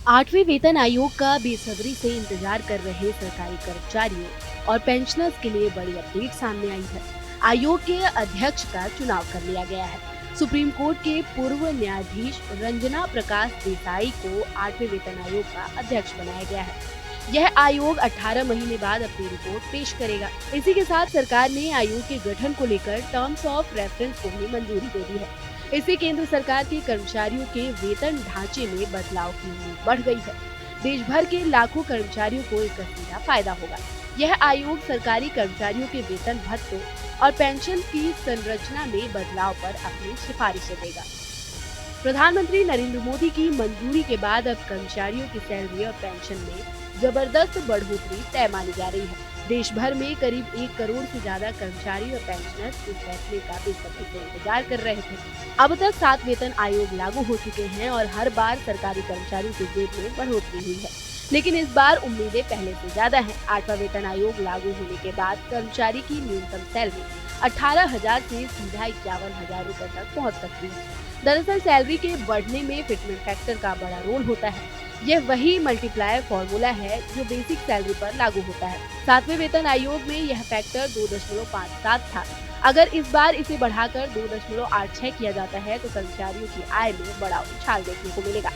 8वें वेतन आयोग का बेसब्री से इंतजार कर रहे सरकारी कर्मचारियों और पेंशनर्स के लिए बड़ी अपडेट सामने आई है। आयोग के अध्यक्ष का चुनाव कर लिया गया है। सुप्रीम कोर्ट के पूर्व न्यायाधीश रंजना प्रकाश देसाई को 8वें वेतन आयोग का अध्यक्ष बनाया गया है। यह आयोग 18 महीने बाद अपनी रिपोर्ट पेश करेगा। इसी के साथ सरकार ने आयोग के गठन को लेकर टर्म्स ऑफ रेफरेंस को भी मंजूरी दे दी है। इससे केंद्र सरकार के कर्मचारियों के वेतन ढांचे में बदलाव की उम्मीद बढ़ गई है। देश भर के लाखों कर्मचारियों को इसका सीधा फायदा होगा। यह आयोग सरकारी कर्मचारियों के वेतन भत्तों और पेंशन की संरचना में बदलाव पर अपनी सिफारिशें देगा। प्रधानमंत्री नरेंद्र मोदी की मंजूरी के बाद अब कर्मचारियों की सैलरी और पेंशन में जबरदस्त बढ़ोतरी तय मानी जा रही है। देश भर में करीब 1 करोड़ से ज्यादा कर्मचारी और पेंशनर्स इस फैसले का बेसब्री से इंतजार कर रहे थे। अब तक 7 वेतन आयोग लागू हो चुके हैं और हर बार सरकारी कर्मचारियों की जेब में बढ़ोतरी हुई है, लेकिन इस बार उम्मीदें पहले से ज्यादा हैं। 8वां वेतन आयोग लागू होने के बाद कर्मचारी की न्यूनतम सैलरी 18,000 से सीधा 51,000 रुपए तक पहुंच सकती है। दरअसल सैलरी के बढ़ने में फिटमेंट फैक्टर का बड़ा रोल होता है। यह वही मल्टीप्लायर फॉर्मूला है जो बेसिक सैलरी पर लागू होता है। 7वें वेतन आयोग में यह फैक्टर 2.57 था। अगर इस बार इसे बढ़ाकर 2.86 किया जाता है तो कर्मचारियों की आय में बड़ा उछाल देखने को मिलेगा।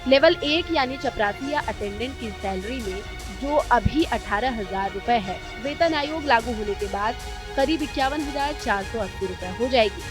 लेवल 1 यानी चपरासी या अटेंडेंट की सैलरी में जो अभी 18,000 रुपए है, वेतन आयोग लागू होने के बाद करीब 51,480 रुपए हो जाएगी,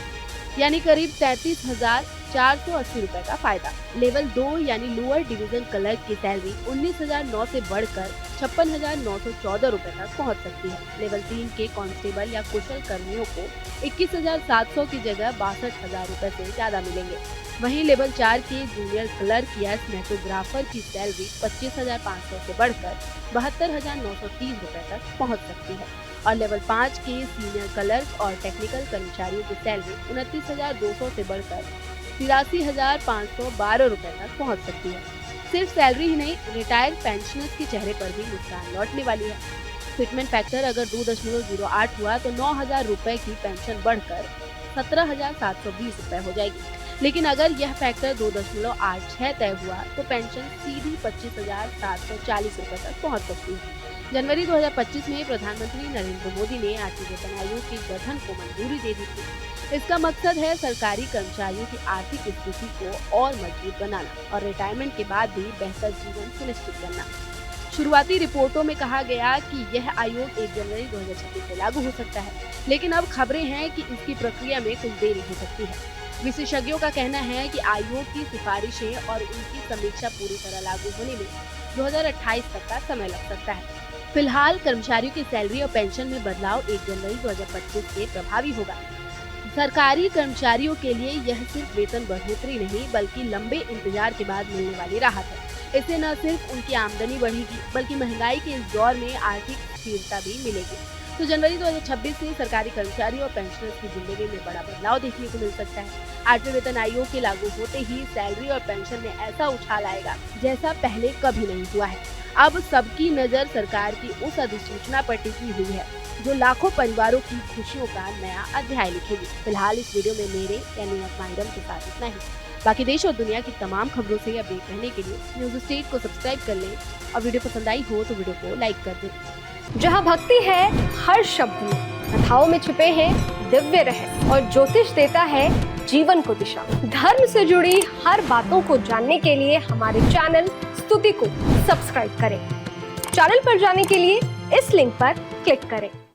यानी करीब 33,480 रुपए का फायदा। लेवल 2 यानी लोअर डिवीजन क्लर्क की सैलरी 19,009 से बढ़कर 56,914 रुपए तक पहुंच सकती है। लेवल 3 के कांस्टेबल या कुशल कर्मियों को 21,700 की जगह 62,000 रुपए से ज्यादा मिलेंगे। वहीं लेवल 4 के जूनियर क्लर्क या स्नेटोग्राफर की सैलरी 25,500 से बढ़कर 72,930 रुपए तक पहुंच सकती है और लेवल 5 के सीनियर क्लर्क और टेक्निकल कर्मचारियों की सैलरी 29,200 से बढ़कर 83,512 रुपए तक पहुंच सकती है। सिर्फ सैलरी ही नहीं, रिटायर्ड पेंशनर्स के चेहरे पर भी मुस्कान लौटने वाली है। फिटमेंट फैक्टर अगर 2.08 हुआ तो 9,000 रुपए की पेंशन बढ़कर 17,720 रुपए हो जाएगी, लेकिन अगर यह फैक्टर 2.86 तय हुआ तो पेंशन सीधी 25,740 रुपए तक पहुंच सकती है। जनवरी 2025 में प्रधानमंत्री नरेंद्र मोदी ने 8वें वेतन आयोग के गठन को मंजूरी दे दी थी। इसका मकसद है सरकारी कर्मचारियों की आर्थिक स्थिति को और मजबूत बनाना और रिटायरमेंट के बाद भी बेहतर जीवन सुनिश्चित करना। शुरुआती रिपोर्टों में कहा गया कि यह आयोग 1 जनवरी 2026 से लागू हो सकता है, लेकिन अब खबरें हैं कि इसकी प्रक्रिया में कुछ देरी हो सकती है। विशेषज्ञों का कहना है कि आयोग की सिफारिशें और उनकी समीक्षा पूरी तरह लागू होने में 2028 तक का समय लग सकता है। फिलहाल कर्मचारियों की सैलरी और पेंशन में बदलाव 1 जनवरी 2025 से प्रभावी होगा। सरकारी कर्मचारियों के लिए यह सिर्फ वेतन बढ़ोतरी नहीं बल्कि लंबे इंतजार के बाद मिलने वाली राहत है। इससे न सिर्फ उनकी आमदनी बढ़ेगी बल्कि महंगाई के इस दौर में आर्थिक स्थिरता भी मिलेगी। तो जनवरी 2026 से सरकारी कर्मचारी और पेंशनर्स की जिंदगी में बड़ा बदलाव देखने को मिल सकता है। 8वें वेतन आयोग के लागू होते ही सैलरी और पेंशन में ऐसा उछाल आएगा जैसा पहले कभी नहीं हुआ है। अब सबकी नजर सरकार की उस अधिसूचना पर टिकी हुई है जो लाखों परिवारों की खुशियों का नया अध्याय लिखेगी। फिलहाल इस वीडियो में मेरे यानी मैडम के साथ इतना ही। बाकी देश और दुनिया की तमाम खबरों से अपडेट रहने के लिए न्यूज स्टेट को सब्सक्राइब कर लें और वीडियो पसंद आई हो तो वीडियो को लाइक कर दें। जहाँ भक्ति है हर शब्द में, कथाओं में छुपे हैं दिव्य रहस्य और ज्योतिष देता है जीवन को दिशा। धर्म से जुड़ी हर बातों को जानने के लिए हमारे चैनल स्तुति को सब्सक्राइब करें। चैनल पर जाने के लिए इस लिंक पर क्लिक करें।